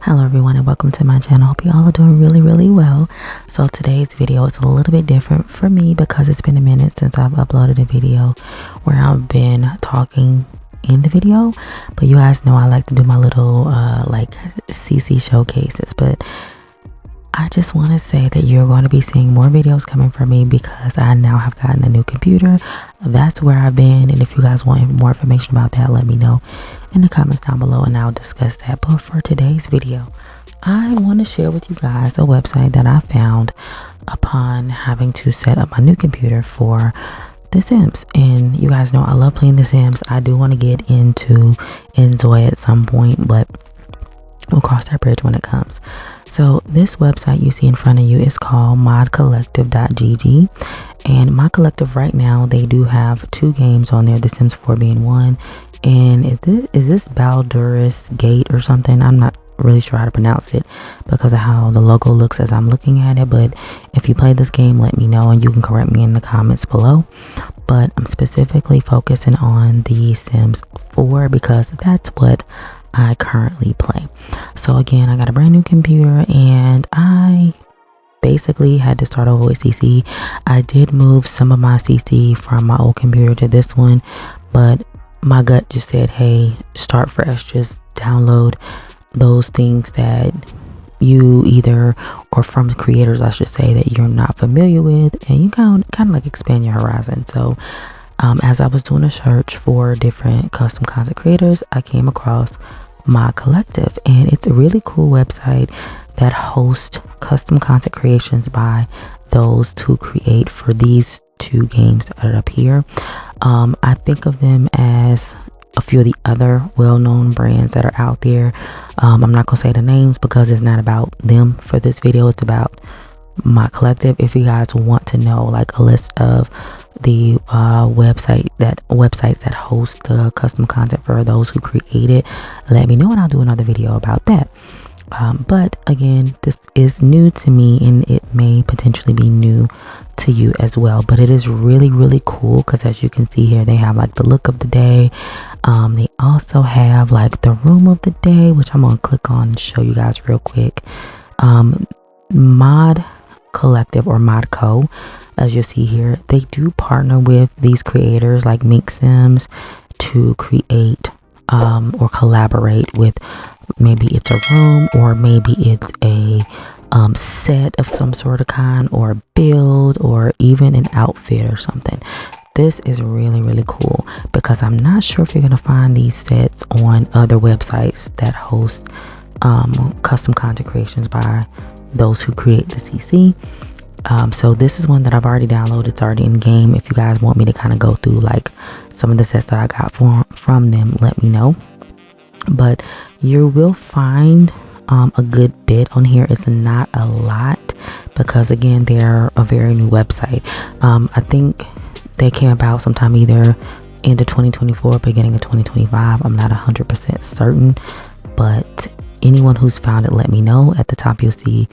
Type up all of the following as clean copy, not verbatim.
Hello everyone and welcome to my channel. Hope you all are doing really well. So today's video is a little bit different for me because it's been a minute since I've uploaded a video where I've been talking in the video, but you guys know I like to do my little like CC showcases. But I just want to say that you're going to be seeing more videos coming from me because I now have gotten a new computer. That's where I've been, and if you guys want more information about that, let me know in the comments down below and I'll discuss that. But for today's video, I want to share with you guys a website that I found upon having to set up my new computer for The Sims. And you guys know I love playing The Sims. I do want to get into Enjoy at some point, but we'll cross that bridge when it comes. So this website you see in front of you is called modcollective.gg, and modcollective right now, they do have 2 games on there, The Sims 4 being one, and is this Baldur's Gate or something? I'm not really sure how to pronounce it because of how the logo looks as I'm looking at it, but if you play this game, let me know and you can correct me in the comments below. But I'm specifically focusing on The Sims 4 because that's what I currently play. So again, I got a brand new computer and I basically had to start over with CC. I did move some of my CC from my old computer to this one, but my gut just said, hey, start fresh, just download those things that you either, or from creators I should say, that you're not familiar with, and you kind of like expand your horizon. So as I was doing a search for different custom content creators, I came across modcollective, and it's a really cool website that hosts custom content creations by those who create for these 2 games that are up here. I think of them as a few of the other well-known brands that are out there. I'm not gonna say the names because it's not about them for this video. It's about modcollective. If you guys want to know like a list of the websites that host the custom content for those who create it, let me know and I'll do another video about that. But again, this is new to me and it may potentially be new to you as well, but it is really cool because as you can see here, they have like the look of the day. They also have like the room of the day, which I'm gonna click on and show you guys real quick. Mod Collective or Modco, as you see here, they do partner with these creators like Mink Sims to create or collaborate with, maybe it's a room or maybe it's a set of some sort of kind, or build, or even an outfit or something. This is really cool because I'm not sure if you're gonna find these sets on other websites that host custom content creations by those who create the CC. So this is one that I've already downloaded. It's already in game. If you guys want me to kind of go through like some of the sets that I got from them, let me know. But you will find a good bit on here. It's not a lot because again, they're a very new website. I think they came about sometime either into 2024 beginning of 2025. I'm not 100% certain, but anyone who's found it, let me know. At the top you'll see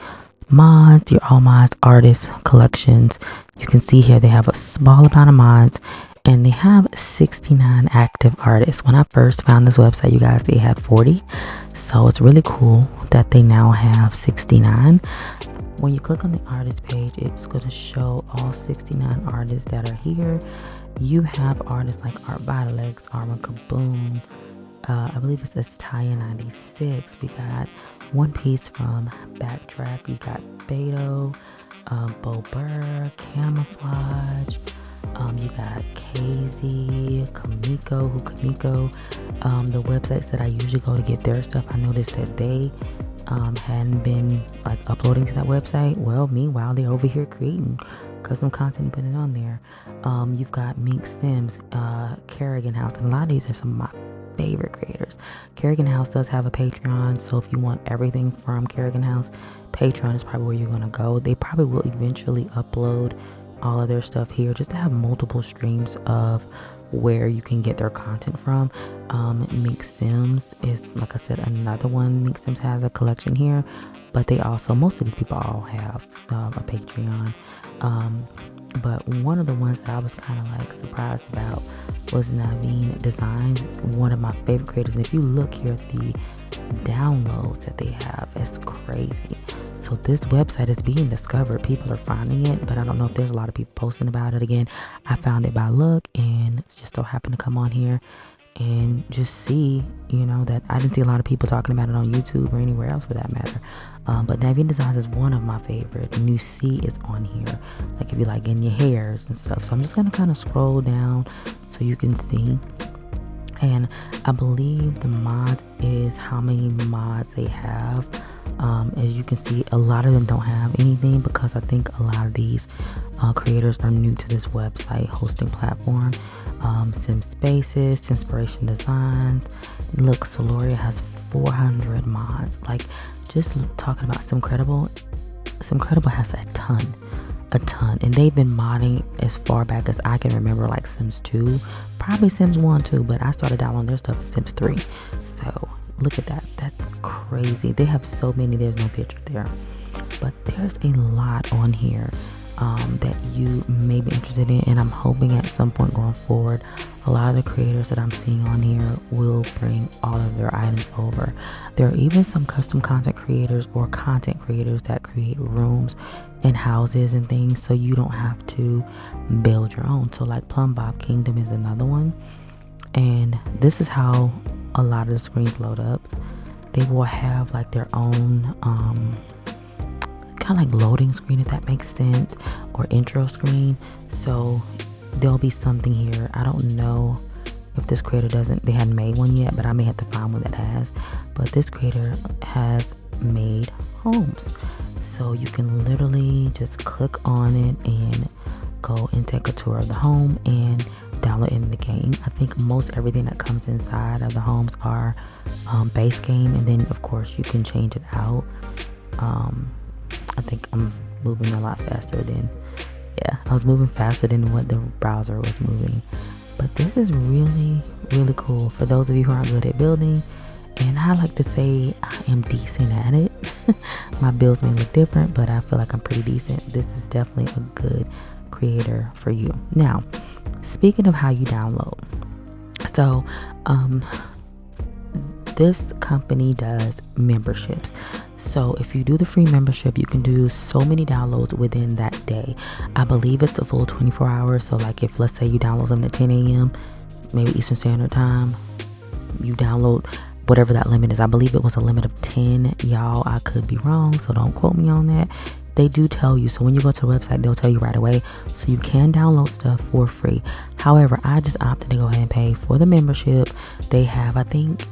mods, your all mods, artists, collections. You can see here they have a small amount of mods and they have 69 active artists. When I first found this website, you guys, they had 40. So it's really cool that they now have 69. When you click on the artist page, it's going to show all 69 artists that are here. You have artists like Art Vitalex, Arma Kaboom, I believe it says Taya 96. We got One Piece from Backtrack. We got Beto, Bo Burr, Camouflage. You got KZ, Kamiko. The websites that I usually go to get their stuff, I noticed that they hadn't been like uploading to that website. Well, meanwhile, they're over here creating custom content and putting it on there. You've got Mink Sims, Kerrigan House, and a lot of these are some of my favorite creators. Kerrigan House does have a Patreon, so if you want everything from Kerrigan House, Patreon is probably where you're gonna go. They probably will eventually upload all of their stuff here just to have multiple streams of where you can get their content from. Mink Sims is, like I said, another one. Mink Sims has a collection here, but they also, most of these people all have a Patreon. But one of the ones that I was kind of like surprised about was Naveen Designs, one of my favorite creators. And if you look here at the downloads that they have. It's crazy. So this website is being discovered. People are finding it, but I don't know if there's a lot of people posting about it. Again, I found it by luck and it's just so happened to come on here and just see, that I didn't see a lot of people talking about it on YouTube or anywhere else for that matter. But Navian Designs is one of my favorites. And you see it's on here, like if you like in your hairs and stuff. So I'm just going to kind of scroll down so you can see. And I believe the mods is how many mods they have. As you can see, a lot of them don't have anything because I think a lot of these creators are new to this website hosting platform. Sim Spaces, Sinspiration Designs. Look, Soloria has 400 mods. Like, just talking about Simcredible has a ton. And they've been modding as far back as I can remember, like Sims 2, probably Sims 1 too, but I started downloading their stuff in Sims 3. So look at that. That's crazy. They have so many. There's no picture there, but there's a lot on here that you may be interested in, and I'm hoping at some point going forward a lot of the creators that I'm seeing on here will bring all of their items over. There are even some custom content creators or content creators that create rooms and houses and things, so you don't have to build your own. So like Plum Bob Kingdom is another one, and this is how a lot of the screens load up. They will have like their own kind of like loading screen, if that makes sense, or intro screen. So there'll be something here. I don't know if this creator they hadn't made one yet, but I may have to find one that has. But this creator has made homes, so you can literally just click on it and go and take a tour of the home and download it in the game. I think most everything that comes inside of the homes are base game, and then of course you can change it out. I think I'm moving a lot faster than, I was moving faster than what the browser was moving. But this is really, really cool for those of you who aren't good at building. And I like to say I am decent at it. My builds may look different, but I feel like I'm pretty decent. This is definitely a good creator for you. Now, speaking of how you download. So, this company does memberships. So if you do the free membership, you can do so many downloads within that day. I believe it's a full 24 hours. So like if, let's say you download something at 10 a.m., maybe Eastern Standard Time, you download whatever that limit is. I believe it was a limit of 10. Y'all, I could be wrong, so don't quote me on that. They do tell you. So when you go to the website, they'll tell you right away. So you can download stuff for free. However, I just opted to go ahead and pay for the membership. They have, I think,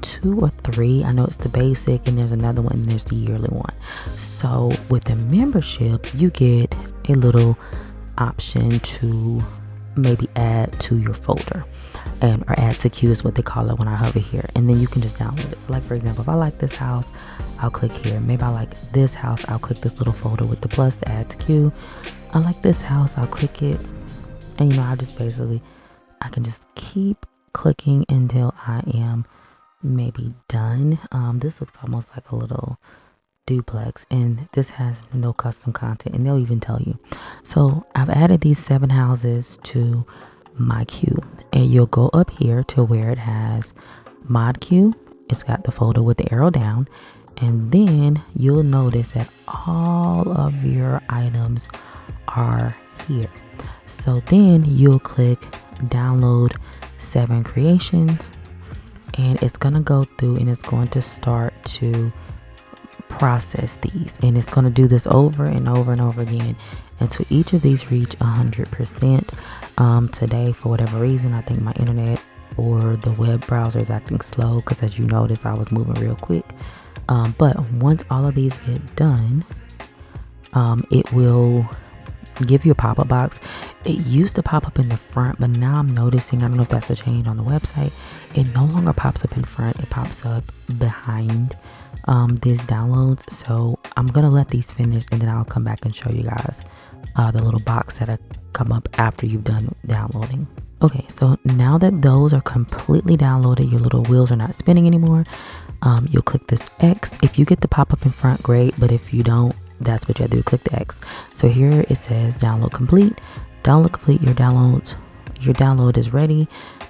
2 or 3. I know it's the basic and there's another one and there's the yearly one. So with the membership, you get a little option to maybe add to your folder, or add to queue is what they call it when I hover here, and then you can just download it. So like for example, if I like this house, I'll click here. Maybe I like this house, I'll click this little folder with the plus to add to queue. I like this house, I'll click it, and I just basically, I can just keep clicking until I am maybe done. This looks almost like a little duplex, and this has no custom content, and they'll even tell you. So I've added these 7 houses to my queue, and you'll go up here to where it has mod queue. It's got the folder with the arrow down, and then you'll notice that all of your items are here. So then you'll click download 7 creations, and it's gonna go through and it's going to start to process these, and it's going to do this over and over and over again until each of these reach 100%. Today, for whatever reason, I think my internet or the web browser is acting slow, because as you notice, I was moving real quick. But once all of these get done, it will give you a pop-up box. It used to pop up in the front, but now I'm noticing, I don't know if that's a change on the website, it no longer pops up in front, it pops up behind these downloads. So I'm gonna let these finish, and then I'll come back and show you guys the little box that come up after you've done downloading. Okay, so now that those are completely downloaded, your little wheels are not spinning anymore, you'll click this X. If you get the pop-up in front, great, but if you don't, that's what you have to do, click the X. So here it says download complete. Download complete, your download is ready.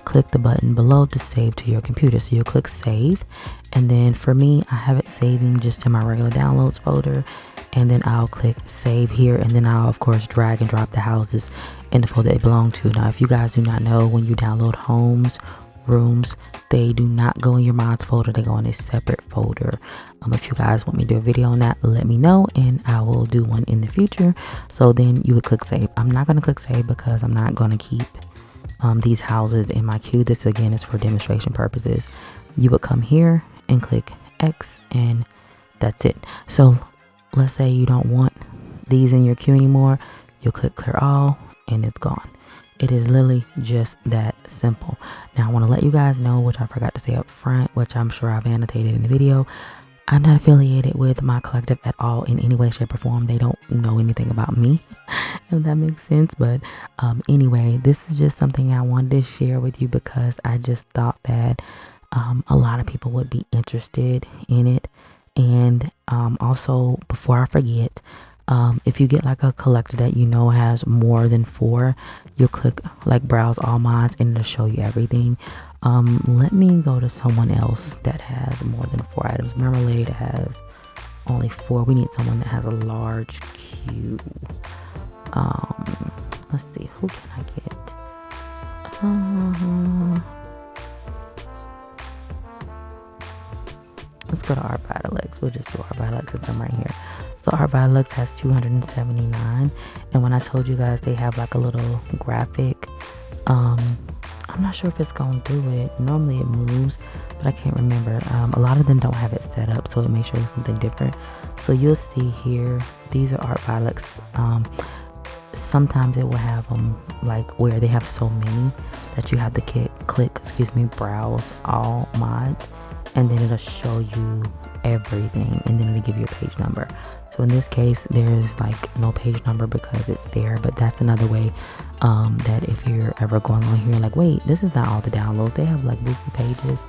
click the button below to save to your computer. So you'll click save, and then for me, I have it saving just in my regular downloads folder, and then I'll click save here, and then I'll of course drag and drop the houses in the folder they belong to. Now if you guys do not know, when you download homes, rooms, they do not go in your mods folder, they go in a separate folder. If you guys want me to do a video on that, let me know and I will do one in the future. So then you would click save. I'm not going to click save because I'm not going to keep these houses in my queue. This again is for demonstration purposes. You would come here and click X, and that's it. So let's say you don't want these in your queue anymore, you'll click clear all and it's gone. It is literally just that simple. Now I want to let you guys know, which I forgot to say up front, which I'm sure I've annotated in the video, I'm not affiliated with modcollective at all in any way, shape, or form. They don't know anything about me, if that makes sense. But anyway, this is just something I wanted to share with you because I just thought that a lot of people would be interested in it. And also, before I forget, if you get like a collector that you know has more than 4, you'll click like browse all mods and it'll show you everything. Let me go to someone else that has more than 4 items. Marmalade has only 4. We need someone that has a large queue. Let's see, who can I get? Let's go to Art Vitalix. We'll just do Art Vitalix since I'm right here. So Art Vitalix has 279. And when I told you guys they have like a little graphic, I'm not sure if it's going to do it. Normally it moves, but I can't remember. A lot of them don't have it set up, so it may show you something different. So you'll see here, these are Art Vitalix. Sometimes it will have them like where they have so many that you have to click, browse all mods. And then it'll show you everything, and then it'll give you a page number. So in this case, there's like no page number because it's there, but that's another way that if you're ever going on here like, wait, this is not all the downloads, they have like wiki pages,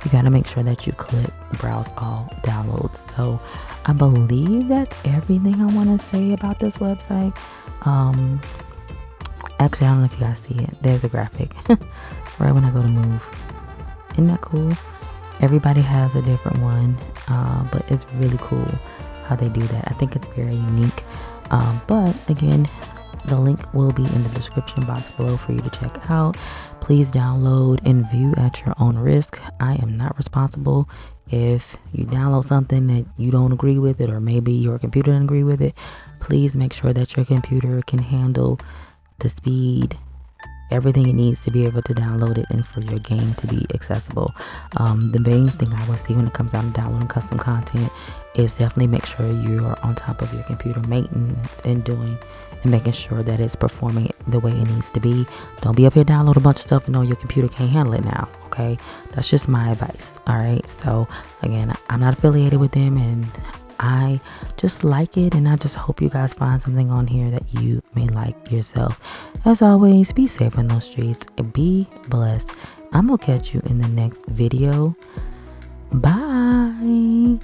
you got to make sure that you click browse all downloads. So I believe that's everything I want to say about this website. Actually, I don't know if you guys see it, there's a graphic right when I go to move. Isn't that cool? Everybody has a different one, but it's really cool how they do that. I think it's very unique. But again, the link will be in the description box below for you to check out. Please download and view at your own risk. I am not responsible if you download something that you don't agree with it, or maybe your computer doesn't agree with it. Please make sure that your computer can handle the speed, everything it needs to be able to download it, and for your game to be accessible. The main thing I would see when it comes down to downloading custom content is definitely make sure you're on top of your computer maintenance and making sure that it's performing the way it needs to be. Don't be up here download a bunch of stuff and know your computer can't handle it now, okay? That's just my advice, all right? So again, I'm not affiliated with them, and I just like it, and I just hope you guys find something on here that you may like yourself. As always, be safe in those streets. Be blessed. I'm gonna catch you in the next video. Bye.